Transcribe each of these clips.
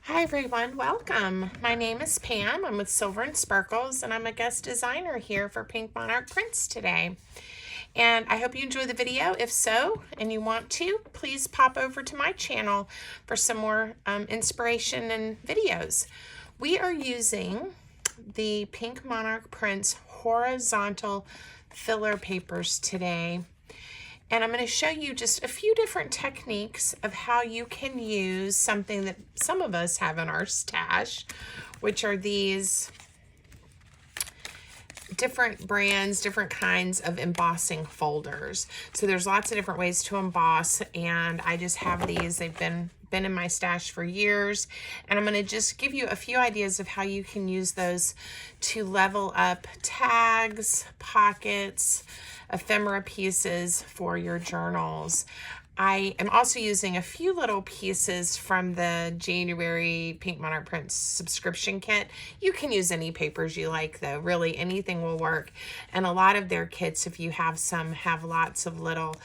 Hi everyone, welcome. My name is Pam. I'm with Silver and Sparkles and I'm a guest designer here for Pink Monarch Prints today. And I hope you enjoy the video. If so, and you want to, please pop over to my channel for some more inspiration and videos. We are using the Pink Monarch Prints horizontal filler papers today. And I'm going to show you just a few different techniques of how you can use something that some of us have in our stash, which are these different brands, different kinds of embossing folders. So there's lots of different ways to emboss, and I just have these. They've been in my stash for years, and I'm going to just give you a few ideas of how you can use those to level up tags, pockets, ephemera pieces for your journals. I am also using a few little pieces from the January Pink Monarch Prints subscription kit. You can use any papers you like though, really anything will work. And a lot of their kits, if you have some, have lots of little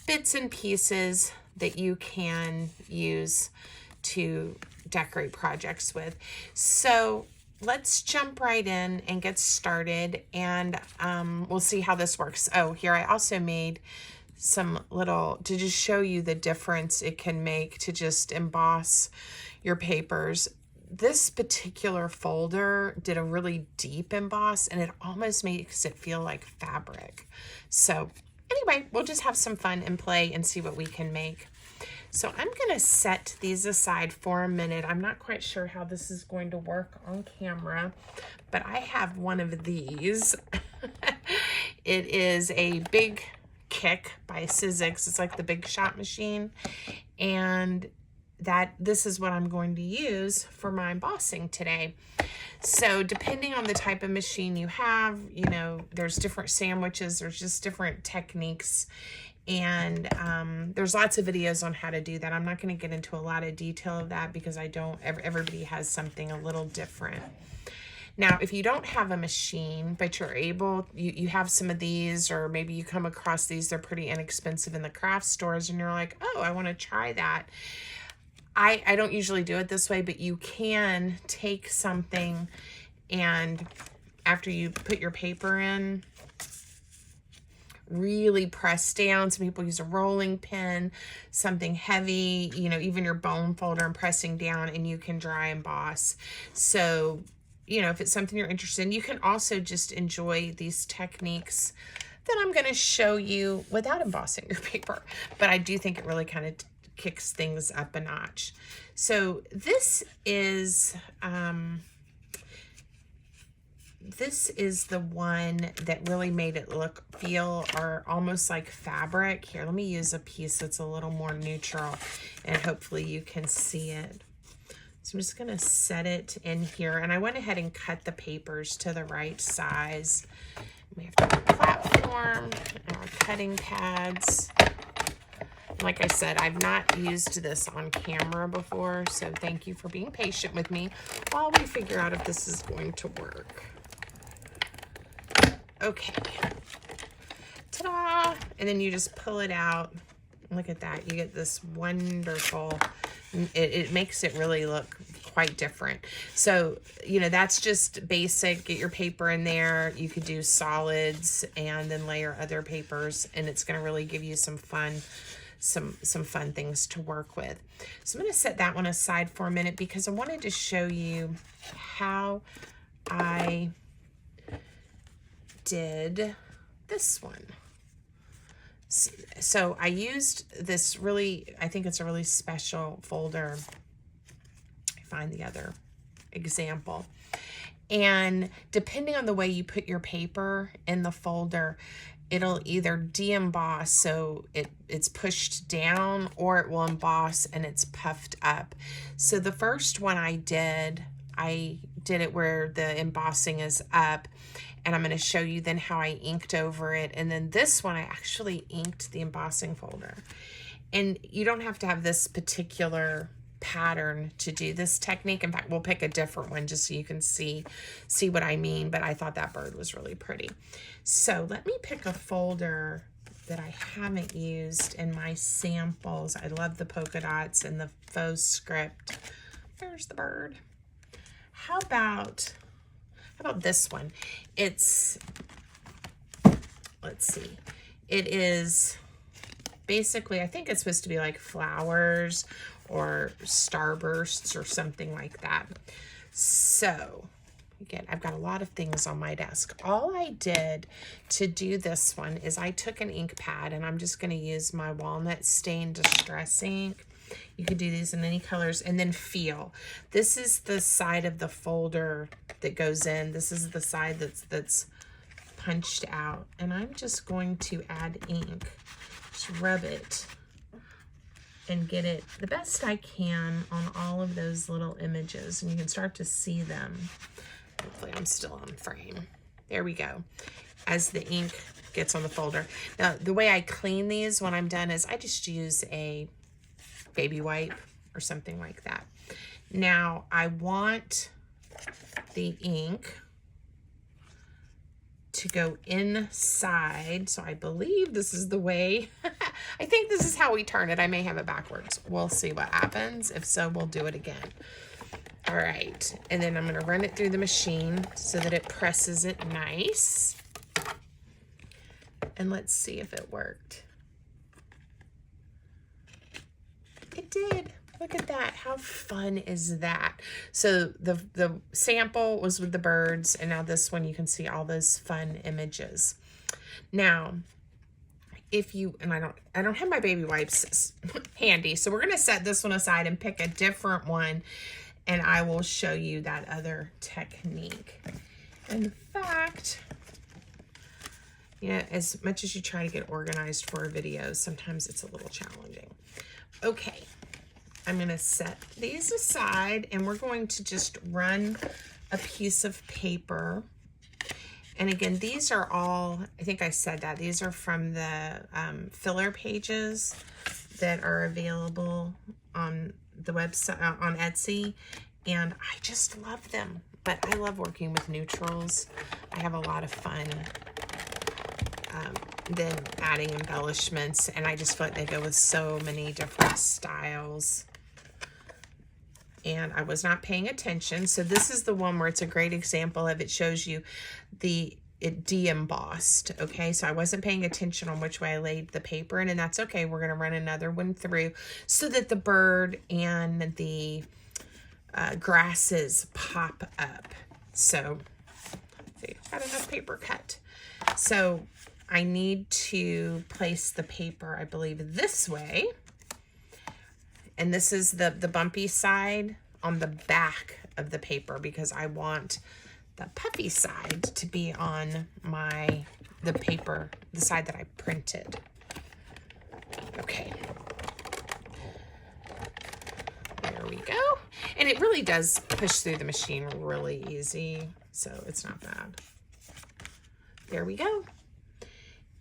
bits and pieces that you can use to decorate projects with. So let's jump right in and get started, and we'll see how this works. Oh, here I also made some little, to just show you the difference it can make to just emboss your papers. This particular folder did a really deep emboss, and it almost makes it feel like fabric. So anyway, we'll just have some fun and play and see what we can make. So I'm going to set these aside for a minute. I'm not quite sure how this is going to work on camera, but I have one of these. It is a Big Kick by Sizzix. It's like the Big Shot machine. And this is what I'm going to use for my embossing today. So depending on the type of machine you have, you know, there's different sandwiches, there's just different techniques. And there's lots of videos on how to do that. I'm not going to get into a lot of detail of that because everybody has something a little different. Now, if you don't have a machine, but you're able, you have some of these, or maybe you come across these, they're pretty inexpensive in the craft stores, and you're like, oh, I want to try that. I don't usually do it this way, but you can take something, and after you put your paper in, really press down. Some people use a rolling pin, something heavy, you know, even your bone folder, and pressing down, and you can dry emboss. So, you know, if it's something you're interested in, you can also just enjoy these techniques that I'm going to show you without embossing your paper. But I do think it really kind of kicks things up a notch. So this is the one that really made it feel or almost like fabric. Here, let me use a piece that's a little more neutral, and hopefully you can see it. So I'm just going to set it in here, and I went ahead and cut the papers to the right size. We have our platform and our cutting pads. Like I said, I've not used this on camera before, so thank you for being patient with me while we figure out if this is going to work. Okay, ta-da! And then you just pull it out. Look at that, you get this wonderful, it makes it really look quite different. So, you know, that's just basic. Get your paper in there. You could do solids and then layer other papers, and it's going to really give you some fun fun things to work with. So I'm going to set that one aside for a minute because I wanted to show you how I did this one. So I used this I think it's a really special folder. I find the other example. And depending on the way you put your paper in the folder, it'll either de-emboss, so it's pushed down, or it will emboss and it's puffed up. So the first one I did it where the embossing is up, and I'm going to show you then how I inked over it. And then this one, I actually inked the embossing folder. And you don't have to have this particular pattern to do this technique. In fact, we'll pick a different one just so you can see what I mean, but I thought that bird was really pretty. So let me pick a folder that I haven't used in my samples. I love the polka dots and the faux script There's the bird. How about this one? It's, let's see. It is basically, I think it's supposed to be like flowers or starbursts or something like that. So again, I've got a lot of things on my desk. All I did to do this one is I took an ink pad, and I'm just going to use my walnut stain distress ink. You could do these in any colors, and then feel. This is the side of the folder that goes in. This is the side that's punched out, and I'm just going to add ink. Just rub it and get it the best I can on all of those little images, and you can start to see them. Hopefully I'm still on frame. There we go. As the ink gets on the folder. Now, the way I clean these when I'm done is I just use a baby wipe or something like that. Now, I want the ink to go inside. So I believe this is the way. I think this is how we turn it. I may have it backwards. We'll see what happens. If so, we'll do it again. All right, and then I'm going to run it through the machine so that it presses it nice. And let's see if it worked. It did. Look at that. How fun is that? So the sample was with the birds, and now this one you can see all those fun images. Now, if you, and I don't have my baby wipes handy, so we're going to set this one aside and pick a different one, and I will show you that other technique. In fact, you know, as much as you try to get organized for videos, sometimes it's a little challenging. Okay, I'm gonna set these aside, and we're going to just run a piece of paper. And again, these are all, I think I said that, these are from the filler pages that are available on the website, on Etsy, and I just love them. But I love working with neutrals. I have a lot of fun then adding embellishments, and I just feel like they go with so many different styles. And I was not paying attention, so this is the one where it's a great example of, it shows you it de-embossed. Okay, so I wasn't paying attention on which way I laid the paper in, and that's okay. We're going to run another one through so that the bird and the grasses pop up. So let's see, I've got enough paper cut. So I need to place the paper, I believe, this way. And this is the bumpy side on the back of the paper, because I want the puffy side to be on the paper, the side that I printed. Okay. There we go. And it really does push through the machine really easy, so it's not bad. There we go.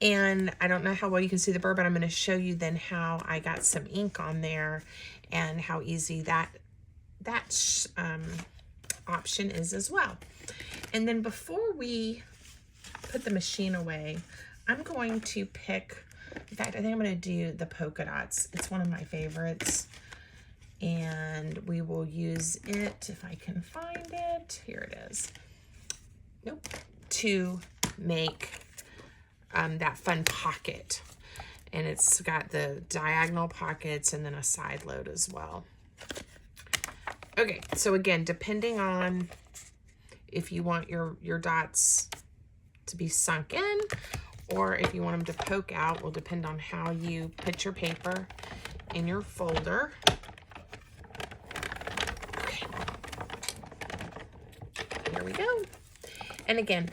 And I don't know how well you can see the bird, but I'm going to show you then how I got some ink on there and how easy that option is as well. And then before we put the machine away, I'm going to pick, in fact, I think I'm going to do the polka dots. It's one of my favorites. And we will use it, if I can find it, here it is. Nope. To make that fun pocket. And it's got the diagonal pockets and then a side load as well. Okay, so again, depending on if you want your dots to be sunk in or if you want them to poke out, will depend on how you put your paper in your folder. Okay. Here we go. And again,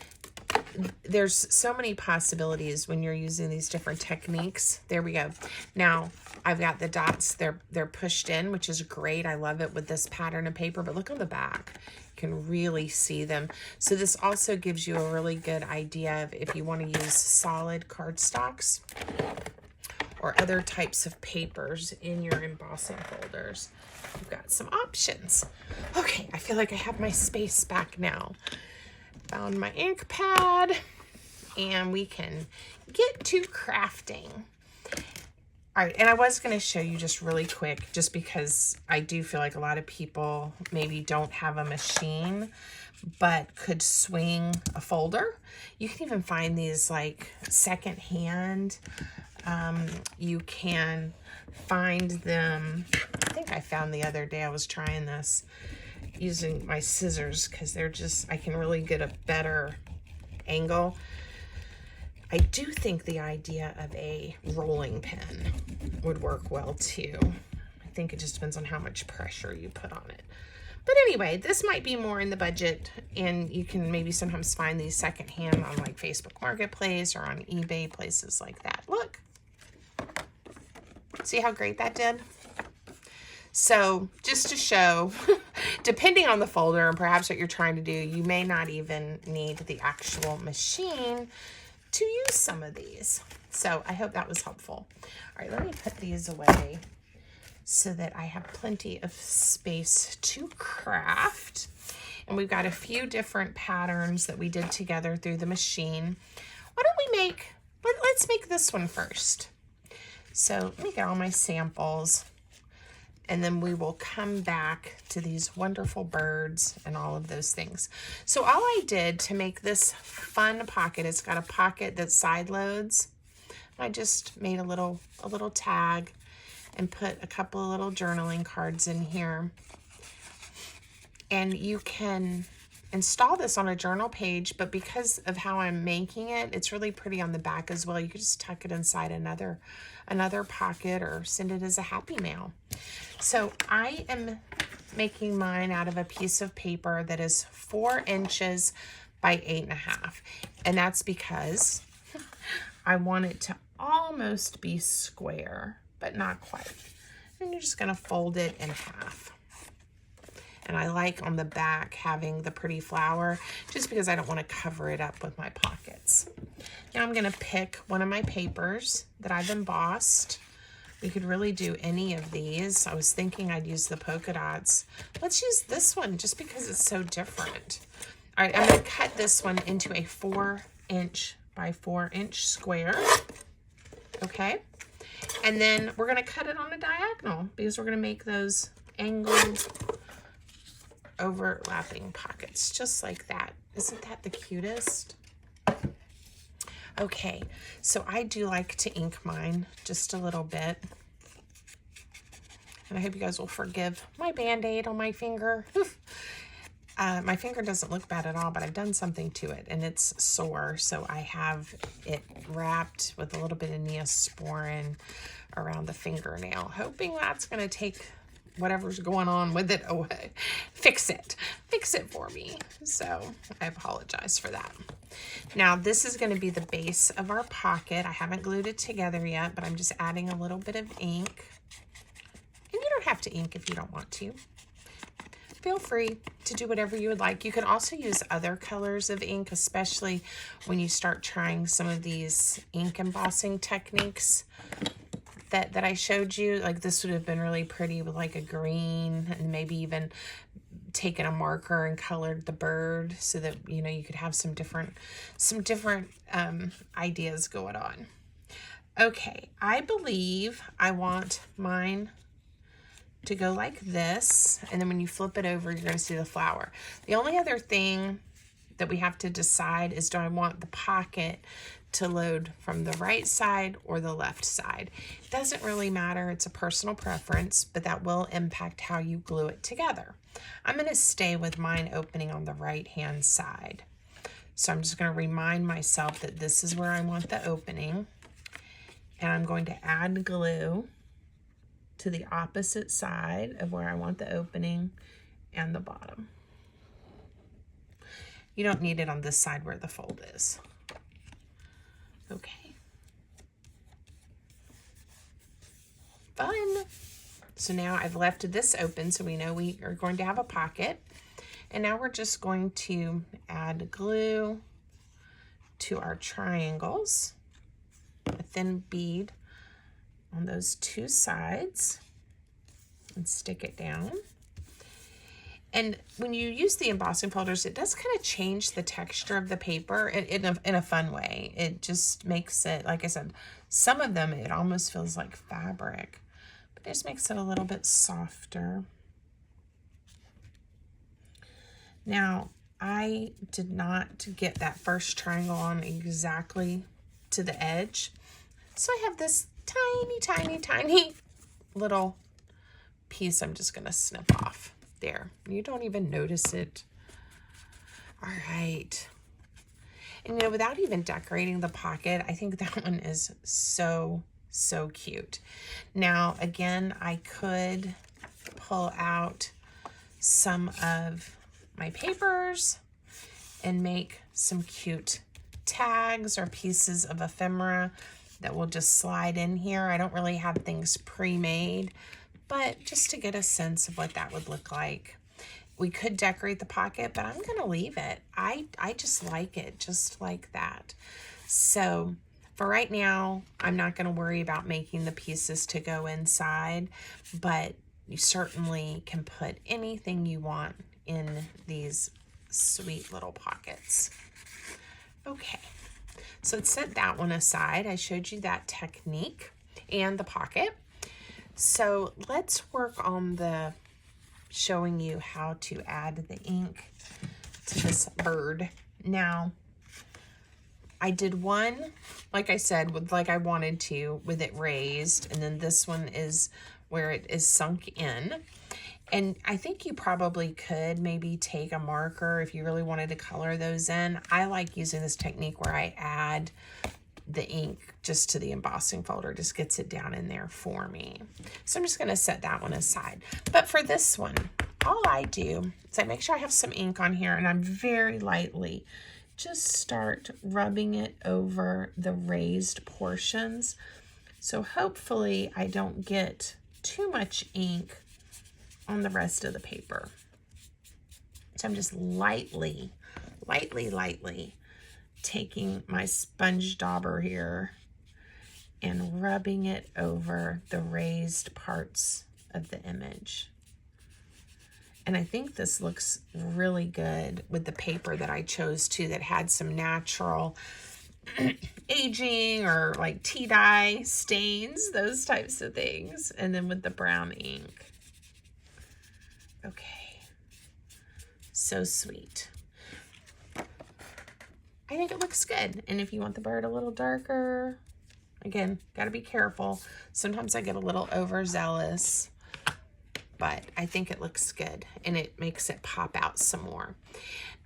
there's so many possibilities when you're using these different techniques. There we go. Now I've got the dots, they're pushed in, which is great. I love it with this pattern of paper, but look on the back. You can really see them. So this also gives you a really good idea of if you want to use solid cardstocks or other types of papers in your embossing folders. You've got some options. Okay, I feel like I have my space back now. Found my ink pad, and we can get to crafting. All right, and I was going to show you just really quick, just because I do feel like a lot of people maybe don't have a machine, but could swing a folder. You can even find these like secondhand. You can find them, I think I found the other day, I was trying this using my scissors because they're just, I can really get a better angle. I do think the idea of a rolling pin would work well too. I think it just depends on how much pressure you put on it. But anyway, this might be more in the budget, and you can maybe sometimes find these secondhand on like Facebook Marketplace or on eBay, places like that. Look, see how great that did? So just to show, depending on the folder and perhaps what you're trying to do, you may not even need the actual machine to use some of these. So I hope that was helpful. All right, let me put these away so that I have plenty of space to craft. And we've got a few different patterns that we did together through the machine. Why don't we make, let's make this one first. So let me get all my samples, and then we will come back to these wonderful birds and all of those things. So all I did to make this fun pocket, it's got a pocket that side loads. I just made a little tag and put a couple of little journaling cards in here. And you can install this on a journal page, but because of how I'm making it, it's really pretty on the back as well. You could just tuck it inside another pocket or send it as a happy mail. So I am making mine out of a piece of paper that is 4 inches by 8.5. And that's because I want it to almost be square, but not quite. And you're just gonna fold it in half. And I like on the back having the pretty flower just because I don't want to cover it up with my pockets. Now I'm going to pick one of my papers that I've embossed. We could really do any of these. I was thinking I'd use the polka dots. Let's use this one just because it's so different. All right, I'm going to cut this one into a 4 inch by 4 inch square. Okay. And then we're going to cut it on a diagonal because we're going to make those angled overlapping pockets just like that. Isn't that the cutest? Okay, so I do like to ink mine just a little bit. And I hope you guys will forgive my Band-Aid on my finger. My finger doesn't look bad at all, but I've done something to it and it's sore. So I have it wrapped with a little bit of Neosporin around the fingernail, hoping that's going to take whatever's going on with it away. Fix it for me. So I apologize for that. Now this is going to be the base of our pocket. I haven't glued it together yet, but I'm just adding a little bit of ink. And you don't have to ink if you don't want to. Feel free to do whatever you would like. You can also use other colors of ink, especially when you start trying some of these ink embossing techniques that I showed you. Like this would have been really pretty with like a green, and maybe even taken a marker and colored the bird so that, you know, you could have some different ideas going on. Okay, I believe I want mine to go like this, and then when you flip it over, you're going to see the flower. The only other thing that we have to decide is, do I want the pocket to load from the right side or the left side? It doesn't really matter. It's a personal preference, but that will impact how you glue it together. I'm going to stay with mine opening on the right-hand side. So I'm just going to remind myself that this is where I want the opening, and I'm going to add glue to the opposite side of where I want the opening and the bottom. You don't need it on this side where the fold is. Okay. Fun. So now I've left this open so we know we are going to have a pocket. And now we're just going to add glue to our triangles, a thin bead on those two sides, and stick it down. And when you use the embossing folders, it does kind of change the texture of the paper in a fun way. It just makes it, like I said, some of them, it almost feels like fabric, but this makes it a little bit softer. Now, I did not get that first triangle on exactly to the edge. So I have this tiny, tiny, tiny little piece I'm just going to snip off there. You don't even notice it. All right. And you know, without even decorating the pocket, I think that one is so, so cute. Now, again, I could pull out some of my papers and make some cute tags or pieces of ephemera that will just slide in here. I don't really have things pre-made, but just to get a sense of what that would look like. We could decorate the pocket, but I'm gonna leave it. I just like it just like that. So for right now, I'm not gonna worry about making the pieces to go inside, but you certainly can put anything you want in these sweet little pockets. Okay, so let's set that one aside. I showed you that technique and the pocket. So let's work on the showing you how to add the ink to this bird. Now, I did one, like I said, with like I wanted to, with it raised, and then this one is where it is sunk in. And I think you probably could maybe take a marker if you really wanted to color those in. I like using this technique where I add the ink just to the embossing folder, just gets it down in there for me. So I'm just gonna set that one aside. But for this one, all I do is I make sure I have some ink on here, and I'm very lightly just start rubbing it over the raised portions. So hopefully I don't get too much ink on the rest of the paper. So I'm just lightly taking my sponge dauber here and rubbing it over the raised parts of the image. And I think this looks really good with the paper that I chose too, that had some natural aging or like tea dye stains, those types of things. And then with the brown ink. Okay, so sweet. I think it looks good. And if you want the bird a little darker, again, got to be careful. Sometimes I get a little overzealous, but I think it looks good and it makes it pop out some more.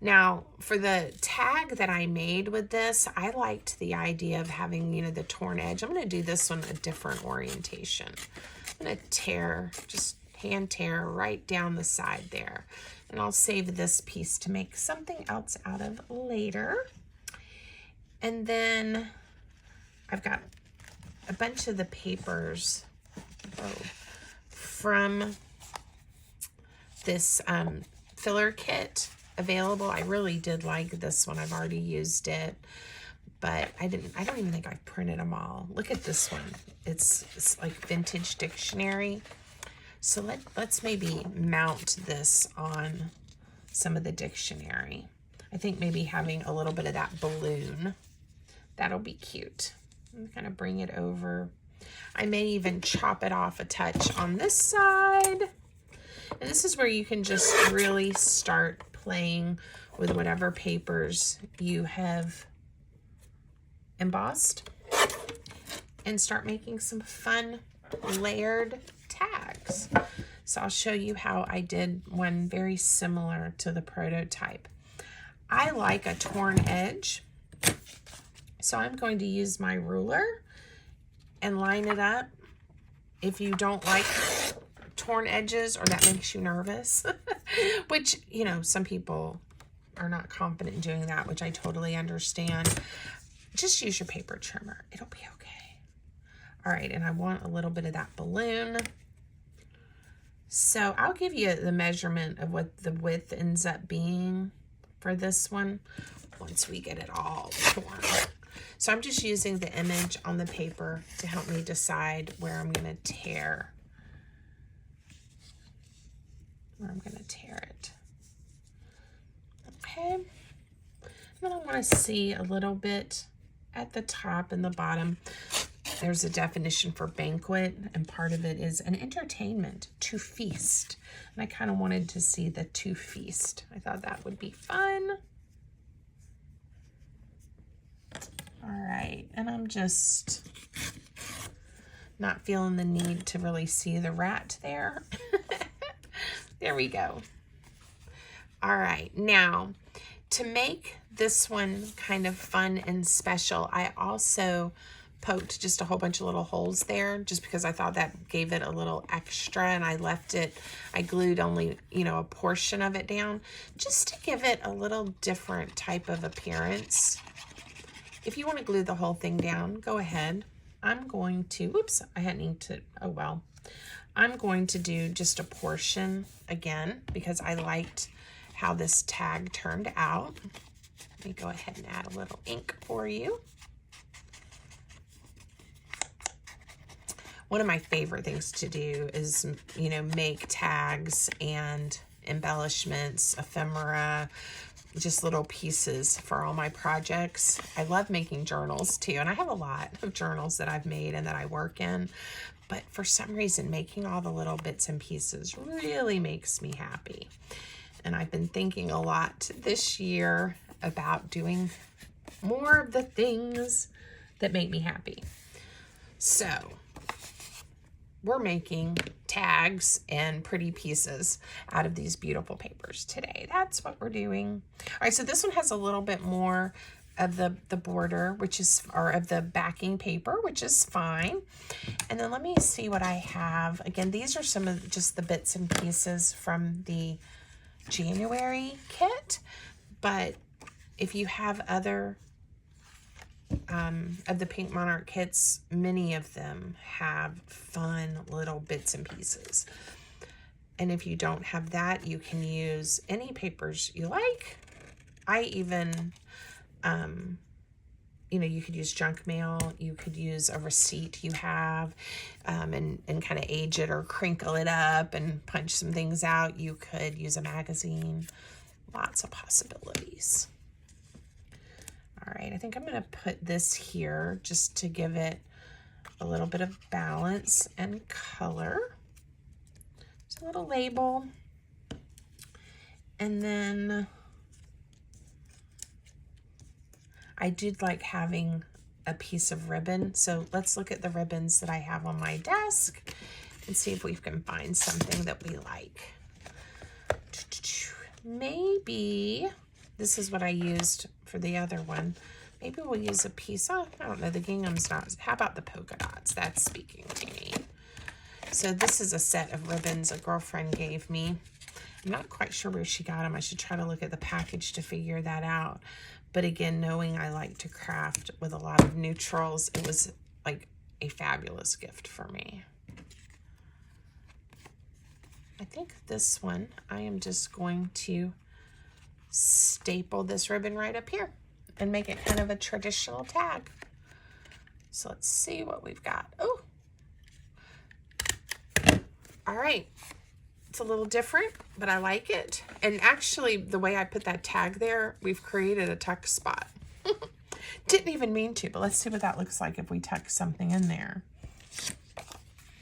Now, for the tag that I made with this, I liked the idea of having, you know, the torn edge. I'm going to do this one a different orientation. I'm going to tear, just hand tear right down the side there. And I'll save this piece to make something else out of later. And then I've got a bunch of the papers from this filler kit available. I really did like this one. I've already used it, but I don't even think I've printed them all. Look at this one. It's like vintage dictionary. So let's maybe mount this on some of the dictionary. I think maybe having a little bit of that balloon, that'll be cute. I'm gonna bring it over. I may even chop it off a touch on this side. And this is where you can just really start playing with whatever papers you have embossed and start making some fun layered tags. So I'll show you how I did one very similar to the prototype. I like a torn edge, so I'm going to use my ruler and line it up. If you don't like torn edges or that makes you nervous, which, you know, some people are not confident in doing that, which I totally understand, just use your paper trimmer. It'll be okay. All right, and I want a little bit of that balloon. So I'll give you the measurement of what the width ends up being for this one once we get it all torn. So I'm just using the image on the paper to help me decide where I'm going to tear. It. want to see a little bit at the top and the bottom. There's a definition for banquet, and part of it is an entertainment, to feast. And I kind of wanted to see the to feast. I thought that would be fun. All right, and I'm just not feeling the need to really see the rat there. There we go. All right, now to make this one kind of fun and special, I also poked just a whole bunch of little holes there just because I thought that gave it a little extra, and I left it, I glued only, you know, a portion of it down just to give it a little different type of appearance. If you want to glue the whole thing down, go ahead. I'm going to, whoops, I hadn't inked, oh well. I'm going to do just a portion again because I liked how this tag turned out. Let me go ahead and add a little ink for you. One of my favorite things to do is, you know, make tags and embellishments, ephemera, just little pieces for all my projects. I love making journals too, and I have a lot of journals that I've made and that I work in, but for some reason making all the little bits and pieces really makes me happy. And I've been thinking a lot this year about doing more of the things that make me happy. So we're making tags and pretty pieces out of these beautiful papers today. That's what we're doing. All right, so this one has a little bit more of the border, which is, or of the backing paper, which is fine. And then let me see what I have. Again, these are some of just the bits and pieces from the January kit, but if you have other of the Pink Monarch kits, many of them have fun little bits and pieces. And if you don't have that, you can use any papers you like. I even, you know, you could use junk mail, you could use a receipt you have, and kind of age it or crinkle it up and punch some things out. You could use a magazine, lots of possibilities. All right, I think I'm going to put this here just to give it a little bit of balance and color. Just a little label. And then I did like having a piece of ribbon. So let's look at the ribbons that I have on my desk and see if we can find something that we like. Maybe this is what I used for the other one. Maybe we'll use a piece. Oh, I don't know. The gingham's not. How about the polka dots? That's speaking to me. So this is a set of ribbons a girlfriend gave me. I'm not quite sure where she got them. I should try to look at the package to figure that out. But again, knowing I like to craft with a lot of neutrals, it was like a fabulous gift for me. I think this one, I am just going to staple this ribbon right up here and make it kind of a traditional tag. So let's see what we've got. Oh, all right. It's a little different, but I like it. And actually, the way I put that tag there, we've created a tuck spot. Didn't even mean to, but let's see what that looks like if we tuck something in there.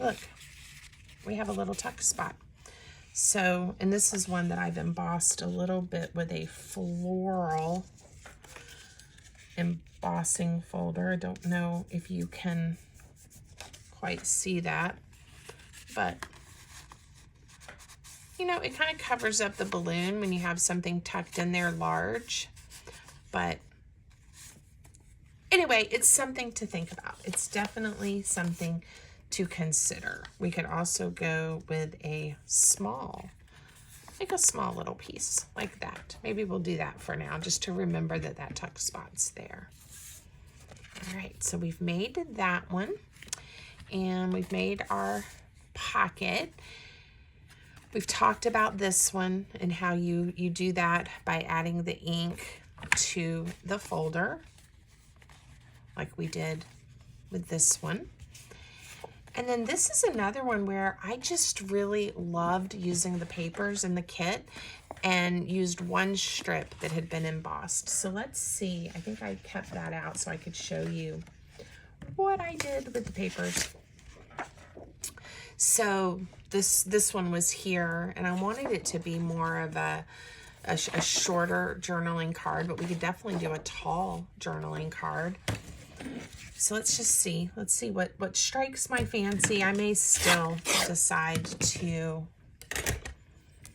Look, we have a little tuck spot. So, and this is one that I've embossed a little bit with a floral embossing folder. I don't know if you can quite see that, but you know, it kind of covers up the balloon when you have something tucked in there large. But anyway, it's something to think about. It's definitely something to consider. We could also go with a small, like a small little piece like that. Maybe we'll do that for now, just to remember that that tuck spot's there. All right, so we've made that one, and we've made our pocket. We've talked about this one and how you do that by adding the ink to the folder, like we did with this one. And then this is another one where I just really loved using the papers in the kit and used one strip that had been embossed. So let's see, I think I kept that out so I could show you what I did with the papers. So this one was here, and I wanted it to be more of a shorter journaling card, but we could definitely do a tall journaling card. So let's just see. Let's see what strikes my fancy. I may still decide to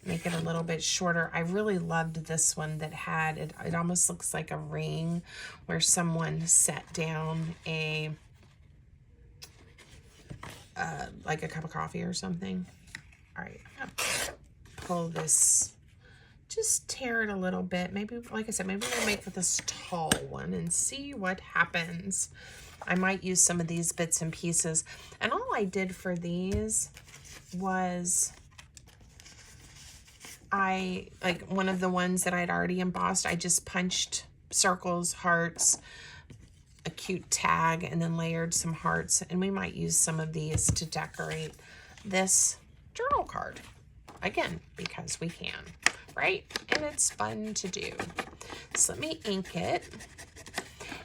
make it a little bit shorter. I really loved this one that had, it almost looks like a ring where someone set down a, like a cup of coffee or something. All right, I'm gonna pull this, just tear it a little bit. Maybe, like I said, maybe we'll make this tall one and see what happens. I might use some of these bits and pieces. And all I did for these was like one of the ones that I'd already embossed, I just punched circles, hearts, a cute tag, and then layered some hearts. And we might use some of these to decorate this journal card. Again, because we can, right? And it's fun to do. So let me ink it.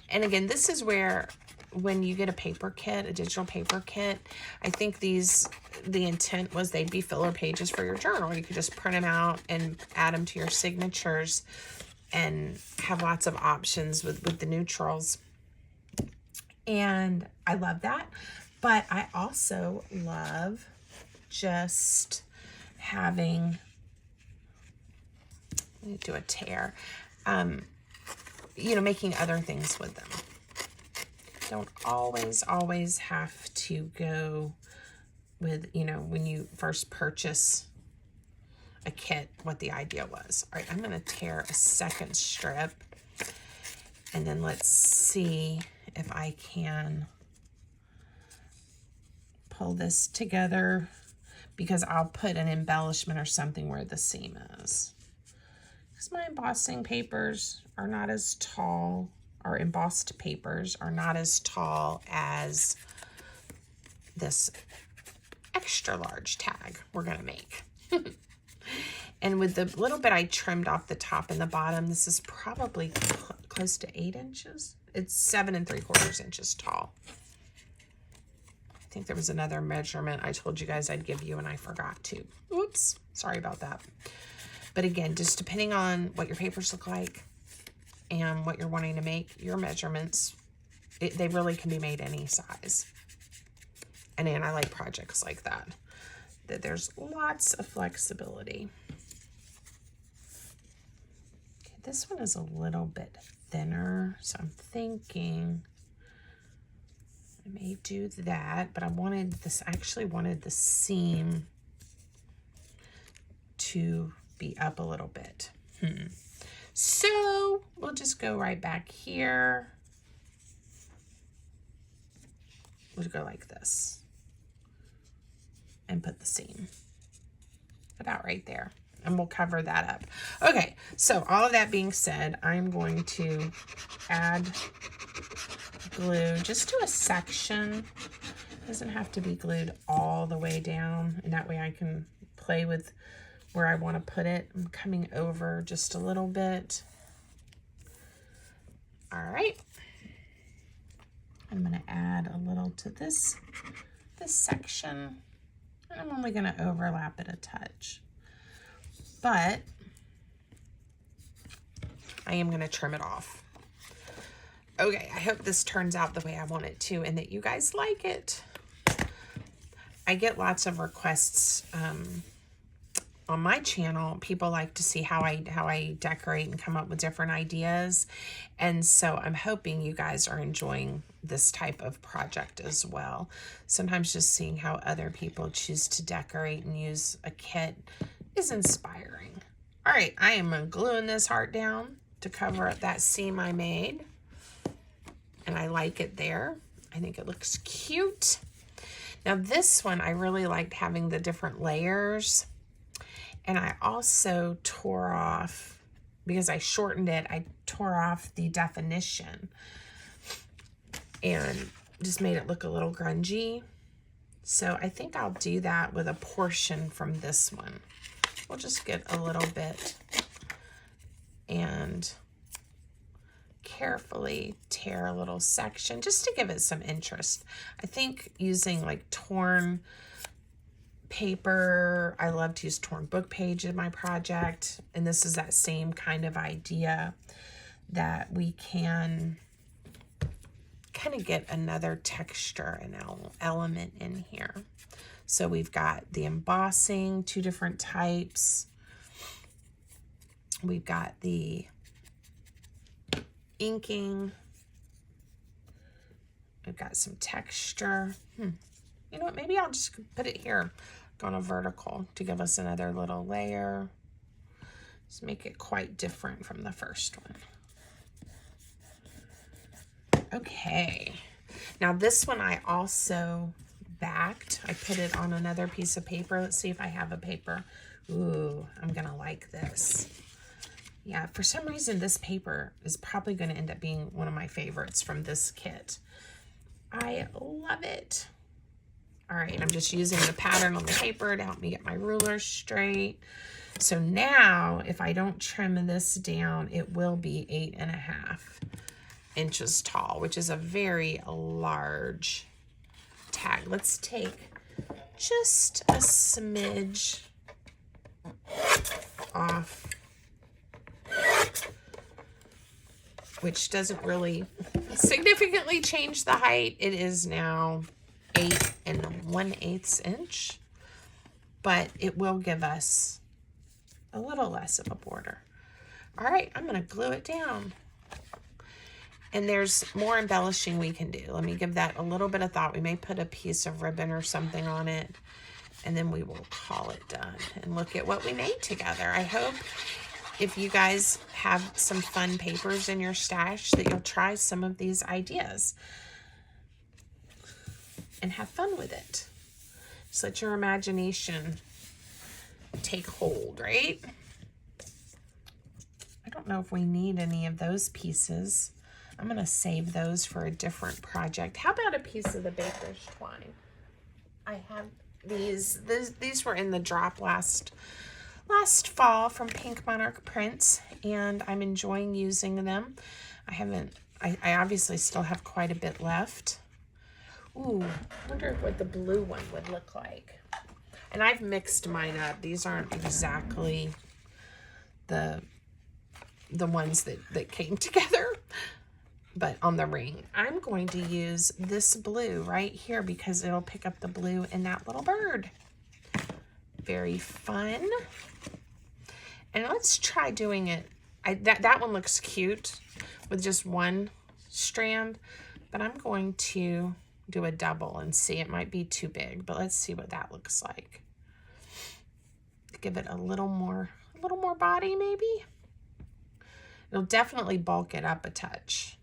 And again, this is where, when you get a paper kit, a digital paper kit, I think the intent was they'd be filler pages for your journal. You could just print them out and add them to your signatures and have lots of options with the neutrals. And I love that. But I also love just having, let me do a tear, you know, making other things with them. Don't always have to go with, you know, when you first purchase a kit, what the idea was. All right, I'm going to tear a second strip, and then let's see if I can pull this together, because I'll put an embellishment or something where the seam is. Because my embossing papers are not as tall, our embossed papers are not as tall as this extra large tag we're going to make. And with the little bit I trimmed off the top and the bottom, this is probably close to 8 inches. It's 7 3/4 inches tall. I think there was another measurement I told you guys I'd give you and I forgot to. Oops, sorry about that. But again, just depending on what your papers look like and what you're wanting to make, your measurements, they really can be made any size. And I like projects like that there's lots of flexibility. Okay, this one is a little bit thinner, so I'm thinking I may do that, but I actually wanted the seam to be up a little bit. So we'll just go right back here. We'll go like this and put the seam about right there, and we'll cover that up. Okay, so all of that being said, I'm going to add glue just to a section. It doesn't have to be glued all the way down, and that way I can play with where I want to put it. I'm coming over just a little bit. All right. I'm going to add a little to this section, and I'm only going to overlap it a touch. But I am going to trim it off. Okay, I hope this turns out the way I want it to and that you guys like it. I get lots of requests on my channel. People like to see how I decorate and come up with different ideas. And so I'm hoping you guys are enjoying this type of project as well. Sometimes just seeing how other people choose to decorate and use a kit is inspiring. All right, I am gluing this heart down to cover up that seam I made. And I like it there. I think it looks cute. Now this one, I really liked having the different layers. And I also tore off, because I shortened it, I tore off the definition and just made it look a little grungy. So I think I'll do that with a portion from this one. We'll just get a little bit and carefully tear a little section just to give it some interest. I think using like torn paper, I love to use torn book page in my project, and this is that same kind of idea that we can kind of get another texture and element in here. So we've got the embossing, 2 different types. We've got the inking. We've got some texture. You know what, maybe I'll just put it here, go on a vertical to give us another little layer. Just make it quite different from the first one. Okay, now this one I also backed. I put it on another piece of paper. Let's see if I have a paper. Ooh, I'm gonna like this. Yeah, for some reason this paper is probably gonna end up being one of my favorites from this kit. I love it. All right, I'm just using the pattern on the paper to help me get my ruler straight. So now if I don't trim this down, it will be 8.5 inches tall, which is a very large tag. Let's take just a smidge off, which doesn't really significantly change the height. It is now 8 1/8 inch, but it will give us a little less of a border. All right, I'm gonna glue it down. And there's more embellishing we can do. Let me give that a little bit of thought. We may put a piece of ribbon or something on it, and then we will call it done and look at what we made together. I hope if you guys have some fun papers in your stash that you'll try some of these ideas and have fun with it. Just let your imagination take hold, right? I don't know if we need any of those pieces. I'm going to save those for a different project. How about a piece of the baker's twine? I have these were in the drop last fall from Pink Monarch Prints, and I'm enjoying using them. I obviously still have quite a bit left. Ooh, I wonder what the blue one would look like. And I've mixed mine up. These aren't exactly the ones that came together, but on the ring. I'm going to use this blue right here because it'll pick up the blue in that little bird. Very fun. And let's try doing it. That one looks cute with just one strand, but I'm going to do a double and see. It might be too big, but let's see what that looks like. Give it a little more body maybe. It'll definitely bulk it up a touch,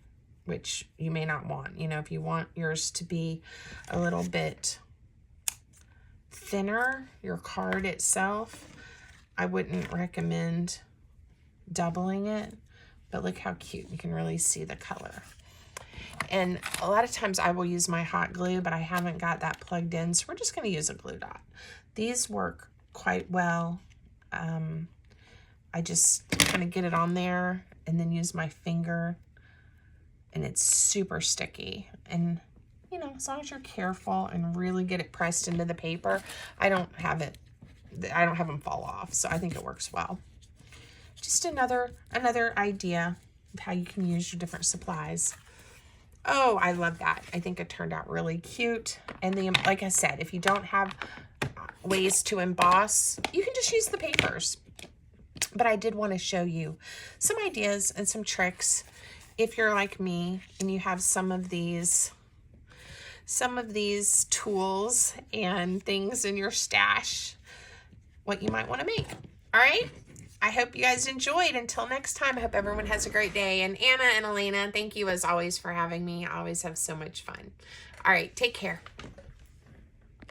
which you may not want. You know, if you want yours to be a little bit thinner, your card itself, I wouldn't recommend doubling it, but look how cute. You can really see the color. And a lot of times I will use my hot glue, but I haven't got that plugged in, so we're just going to use a glue dot. These work quite well. I just kind of get it on there and then use my finger, and it's super sticky. And you know, as long as you're careful and really get it pressed into the paper, I don't have them fall off, so I think it works well. Just another idea of how you can use your different supplies. Oh, I love that. I think it turned out really cute. And like I said, if you don't have ways to emboss, you can just use the papers. But I did want to show you some ideas and some tricks if you're like me and you have some of these tools and things in your stash, what you might want to make. All right. I hope you guys enjoyed. Until next time, I hope everyone has a great day. And Anna and Elena, thank you as always for having me. I always have so much fun. All right. Take care.